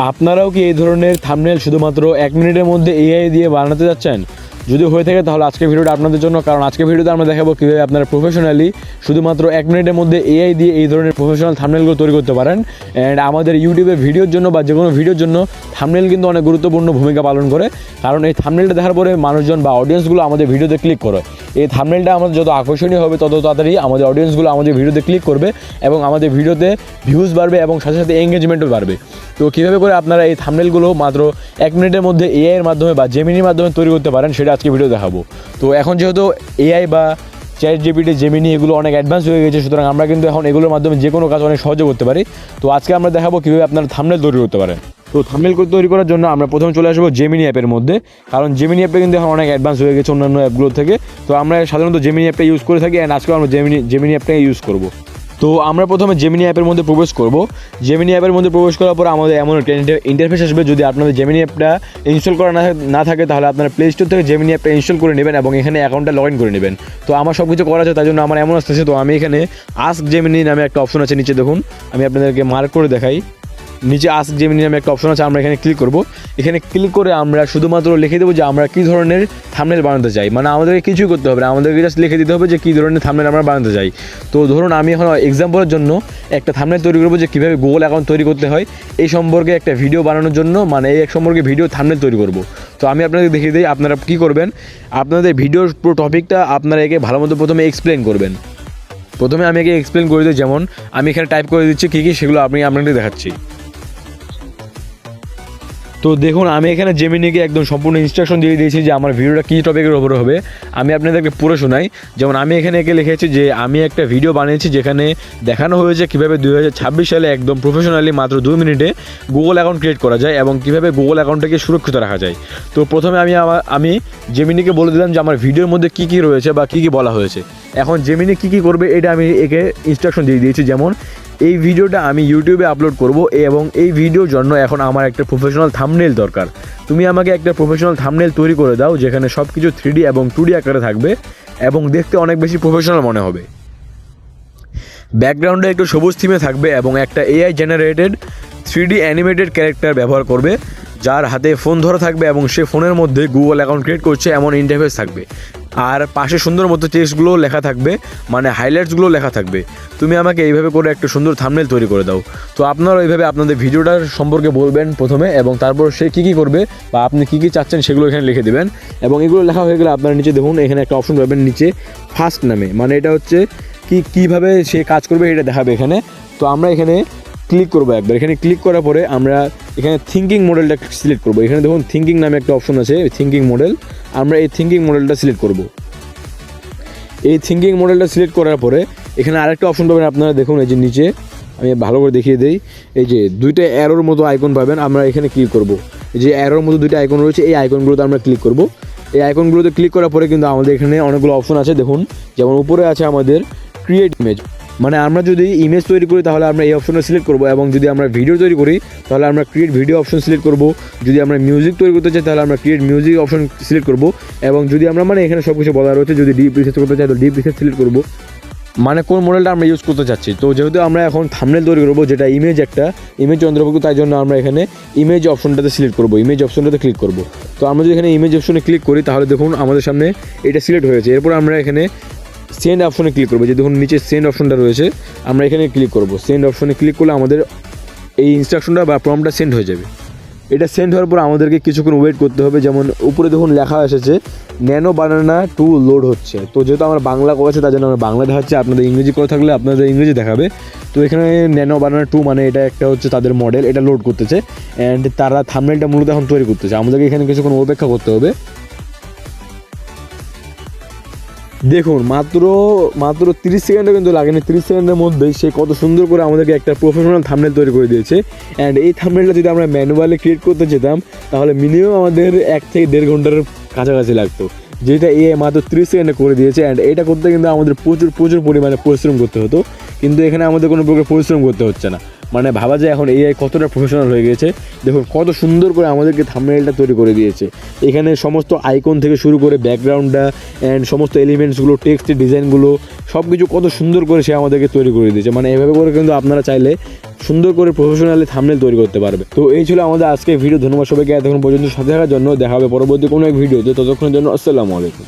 আপনারাও কি এই ধরনের থাম্বনেল শুধুমাত্র 1 মিনিটের মধ্যে এআই দিয়ে বানাতে যাচ্ছেন? যদি হয়ে থাকে তাহলে আজকের ভিডিওটা আপনাদের জন্য, কারণ আজকের ভিডিওতে আমরা দেখাবো কীভাবে আপনারা প্রফেশনালি শুধুমাত্র 1 মিনিটের মধ্যে এআই দিয়ে এই ধরনের প্রফেশনাল থাম্বনেলগুলো তৈরি করতে পারেন। অ্যান্ড আমাদের ইউটিউবে ভিডিওর জন্য বা যে কোনো ভিডিওর জন্য থাম্বনেল কিন্তু অনেক গুরুত্বপূর্ণ ভূমিকা পালন করে, কারণ এই থাম্বনেলটা দেখার পরে মানুষজন বা অডিয়েন্সগুলো আমাদের ভিডিওতে ক্লিক করে। এই থাম্বনেলটা আমাদের যত আকর্ষণীয় হবে তত তাড়াতাড়ি আমাদের অডিয়েন্সগুলো আমাদের ভিডিওতে ক্লিক করবে এবং আমাদের ভিডিওতে ভিউজ বাড়বে এবং সাথে সাথে এঙ্গেজমেন্টও বাড়বে। তো কীভাবে করে আপনারা এই থাম্বনেলগুলো মাত্র 1 মিনিটের মধ্যে এআই এর মাধ্যমে বা জেমিনির মাধ্যমে তৈরি করতে পারেন সেটা আজকে ভিডিও দেখাবো। তো এখন যেহেতু এআই বা চ্যাটজিপিটি, জেমিনি এগুলো অনেক অ্যাডভান্স হয়ে গেছে, সুতরাং আমরা কিন্তু এখন এগুলোর মাধ্যমে যে কোনো কাজ অনেক সহজে করতে পারি। তো আজকে আমরা দেখাবো কীভাবে আপনারা থাম্বনেল তৈরি করতে পারেন। তো থাম্বনেল তৈরি করার জন্য আমরা প্রথমে চলে আসবো জেমিনি অ্যাপের মধ্যে, কারণ জেমিনি অ্যাপে কিন্তু এখন অনেক অ্যাডভান্স হয়ে গেছে অন্যান্য অ্যাপগুলোর থেকে। তো আমরা সাধারণত জেমিনি অ্যাপটা ইউজ করে থাকি, অ্যান্ড আজকে আমরা জেমিনি অ্যাপটাকে ইউজ করবো। তো আমরা প্রথমে জেমিনি অ্যাপের মধ্যে প্রবেশ করব। জেমিনি অ্যাপের মধ্যে প্রবেশ করার পর আমাদের এমন একটা ইন্টারফেস আসবে। যদি আপনাদের জেমিনি অ্যাপটা ইনস্টল করা না থাকে তাহলে আপনারা প্লে স্টোর থেকে জেমিনি অ্যাপটা ইনস্টল করে নেবেন এবং এখানে অ্যাকাউন্টটা লগ ইন করে নেবেন। তো আমার সব কিছু করা আছে, তাই জন্য আমার এমন আসতেছে। তো আমি এখানে আস্ক জেমিনি নামে একটা অপশন আছে নিচে, দেখুন আমি আপনাদেরকে মার্ক করে দেখাই। নিচে আস্ক জেমিনি নামে একটা অপশন আছে, আমরা এখানে ক্লিক করব। এখানে ক্লিক করে আমরা শুধুমাত্র লিখে দেবো যে আমরা কী ধরনের থাম্বনেল বানাতে চাই। মানে আমাদেরকে কিছুই করতে হবে না, আমাদেরকে জাস্ট লিখে দিতে হবে যে কী ধরনের থাম্বনেল আমরা বানাতে চাই। তো ধরুন আমি এখন এক্সাম্পলের জন্য একটা থাম্বনেল তৈরি করবো যে কীভাবে গুগল অ্যাকাউন্ট তৈরি করতে হয় এই সম্পর্কে একটা ভিডিও বানানোর জন্য, মানে এই সম্পর্কে ভিডিও থাম্বনেল তৈরি করব। তো আমি আপনাদের দেখিয়ে দিই আপনারা কী করবেন। আপনাদের ভিডিওর পুরো টপিকটা আপনারা একে ভালো মতো প্রথমে এক্সপ্লেন করবেন। প্রথমে আমি একে এক্সপ্লেন করে দিই, যেমন আমি এখানে টাইপ করে দিচ্ছি কী কী, সেগুলো আপনাদের দেখাচ্ছি। তো দেখুন আমি এখানে জেমিনিকে একদম সম্পূর্ণ ইনস্ট্রাকশন দিয়ে দিয়েছি যে আমার ভিডিওটা কী টপিকের উপরে হবে। আমি আপনাদেরকে পুরো শোনাই। যেমন আমি এখানে একে লিখেছি যে আমি একটা ভিডিও বানিয়েছি যেখানে দেখানো হয়েছে কীভাবে 2026 সালে একদম প্রফেশনালি মাত্র 2 মিনিটে গুগল অ্যাকাউন্ট ক্রিয়েট করা যায় এবং কীভাবে গুগল অ্যাকাউন্টটাকে সুরক্ষিত রাখা যায়। তো প্রথমে আমি জেমিনিকে বলে দিলাম যে আমার ভিডিওর মধ্যে কী কী রয়েছে বা কী কী বলা হয়েছে। এখন জেমিনি কী কী করবে এটা আমি একে ইনস্ট্রাকশন দিয়ে দিয়েছি। যেমন এই ভিডিওটা আমি ইউটিউবে আপলোড করব এবং এই ভিডিওর জন্য এখন আমার একটা প্রফেশনাল থাম্বনেল দরকার। তুমি আমাকে একটা প্রফেশনাল থাম্বনেল তৈরি করে দাও যেখানে সব কিছু 3D এবং 2D আকারে থাকবে এবং দেখতে অনেক বেশি প্রফেশনাল মনে হবে। ব্যাকগ্রাউন্ডে একটু সবুজ থিমে থাকবে এবং একটা AI generated 3D animated character ব্যবহার করবে, যার হাতে ফোন ধরা থাকবে এবং সে ফোনের মধ্যে গুগল অ্যাকাউন্ট ক্রিয়েট করছে এমন ইন্টারফেস থাকবে। আর পাশে সুন্দর মতো টেক্সটগুলো লেখা থাকবে, মানে হাইলাইটসগুলো লেখা থাকবে। তুমি আমাকে এইভাবে করে একটা সুন্দর থাম্বনেল তৈরি করে দাও। তো আপনারা এইভাবে আপনাদের ভিডিওটার সম্পর্কে বলবেন প্রথমে, এবং তারপর সে কী কী করবে বা আপনি কী কী চাচ্ছেন সেগুলো এখানে লিখে দেবেন। এবং এগুলো লেখা হয়ে গেলে আপনারা নিচে দেখুন এখানে একটা অপশন পাবেন নিচে ফার্স্ট নামে, মানে এটা হচ্ছে কীভাবে সে কাজ করবে এটা দেখাবে এখানে। তো আমরা এখানে ক্লিক করবো একবার। এখানে ক্লিক করার পরে আমরা এখানে থিঙ্কিং মডেলটা সিলেক্ট করবো। এখানে দেখুন থিঙ্কিং নামে একটা অপশন আছে, থিঙ্কিং মডেল। আমরা এই থিঙ্কিং মডেলটা সিলেক্ট করব। এই থিঙ্কিং মডেলটা সিলেক্ট করার পরে এখানে আরেকটা অপশন পাবেন আপনারা, দেখুন এই যে নিচে আমি ভালো করে দেখিয়ে দিই। এই যে দুইটা অ্যারোর মতো আইকন পাবেন, আমরা এখানে ক্লিক করব। এই যে অ্যারোর মতো দুইটা আইকন রয়েছে, এই আইকনগুলোতে আমরা ক্লিক করব। এই আইকনগুলোতে ক্লিক করার পরে কিন্তু আমাদের এখানে অনেকগুলো অপশন আছে। দেখুন যেমন উপরে আছে আমাদের ক্রিয়েট ইমেজ, মানে আমরা যদি ইমেজ তৈরি করি তাহলে আমরা এই অপশনটা সিলেক্ট করব, এবং যদি আমরা ভিডিও তৈরি করি তাহলে আমরা ক্রিয়েট ভিডিও অপশন সিলেক্ট করব। যদি আমরা মিউজিক তৈরি করতে চাই তাহলে আমরা ক্রিয়েট মিউজিক অপশন সিলেক্ট করব, এবং যদি আমরা মানে এখানে সব কিছু বলা রয়েছে, যদি ডিপ রিসার্চ করতে চাই তো ডিপ রিসার্চ সিলেক্ট করব, মানে কোন মডেলটা আমরা ইউজ করতে চাচ্ছি। তো যেহেতু আমরা এখন থাম্বনেল তৈরি করবো যেটা একটা ইমেজ অন্তর্ভুক্ত, তাই জন্য আমরা এখানে ইমেজ অপশনটাতে সিলেক্ট করব, ইমেজ অপশনটাতে ক্লিক করব। তো আমরা যদি এখানে ইমেজ অপশনে ক্লিক করি তাহলে দেখুন আমাদের সামনে এটা সিলেক্ট হয়েছে। এরপর আমরা এখানে সেন্ড অপশনে ক্লিক করবো, যে দেখুন নিচে সেন্ড অপশনটা রয়েছে, আমরা এখানে ক্লিক করব। সেন্ড অপশনে ক্লিক করলে আমাদের এই ইনস্ট্রাকশনটা বা প্রম্পটটা সেন্ড হয়ে যাবে। এটা সেন্ড হওয়ার পর আমাদেরকে কিছুক্ষণ ওয়েট করতে হবে। যেমন উপরে দেখুন লেখা এসেছে ন্যানো বানানা 2 লোড হচ্ছে। তো যেহেতু আমার বাংলা করেছে তার জন্য আমার বাংলা দেখাচ্ছে, আপনাদের ইংরেজি করে থাকলে আপনাদের ইংরেজি দেখাবে। তো এখানে ন্যানো বানানা 2 মানে এটা একটা হচ্ছে তাদের মডেল, এটা লোড করতেছে অ্যান্ড তারা থাম্বনেলটা মূলত এখন তৈরি করতেছে। আমাদেরকে এখানে কিছুক্ষণ অপেক্ষা করতে হবে। দেখুন মাত্র 30 সেকেন্ডও কিন্তু লাগেনি, 30 সেকেন্ডের মধ্যেই সে কত সুন্দর করে আমাদেরকে একটা প্রফেশনাল থাম্বনেল তৈরি করে দিয়েছে। অ্যান্ড এই থাম্বনেলটা যদি আমরা ম্যানুয়ালি ক্রিয়েট করতে যেতাম তাহলে মিনিমাম আমাদের 1 থেকে 1.5 ঘন্টার কাছাকাছি লাগতো, যেটা এআই মাত্র 30 সেকেন্ডে করে দিয়েছে। অ্যান্ড এটা করতে কিন্তু আমাদের প্রচুর পরিমাণে পরিশ্রম করতে হতো, কিন্তু এখানে আমাদের কোনো প্রকার পরিশ্রম করতে হচ্ছে না। মানে ভাবা যায় এখন এআই কতটা প্রফেশনাল হয়ে গেছে। দেখুন কত সুন্দর করে আমাদেরকে থাম্বনেইলটা তৈরি করে দিয়েছে। এখানে সমস্ত আইকন থেকে শুরু করে ব্যাকগ্রাউন্ডটা অ্যান্ড সমস্ত এলিমেন্টসগুলো, টেক্সটের ডিজাইনগুলো সব কিছু কত সুন্দর করে সে আমাদেরকে তৈরি করে দিয়েছে। মানে এভাবে করে কিন্তু আপনারা চাইলে সুন্দর করে প্রফেশনালি থাম্বনেইল তৈরি করতে পারবে। তো এই ছিল আমাদের আজকের ভিডিও। ধন্যবাদ সবাইকে এতক্ষণ পর্যন্ত সাথে থাকার জন্য। দেখা হবে পরবর্তী কোনো এক ভিডিওতে, ততক্ষণের জন্য আসসালামু আলাইকুম।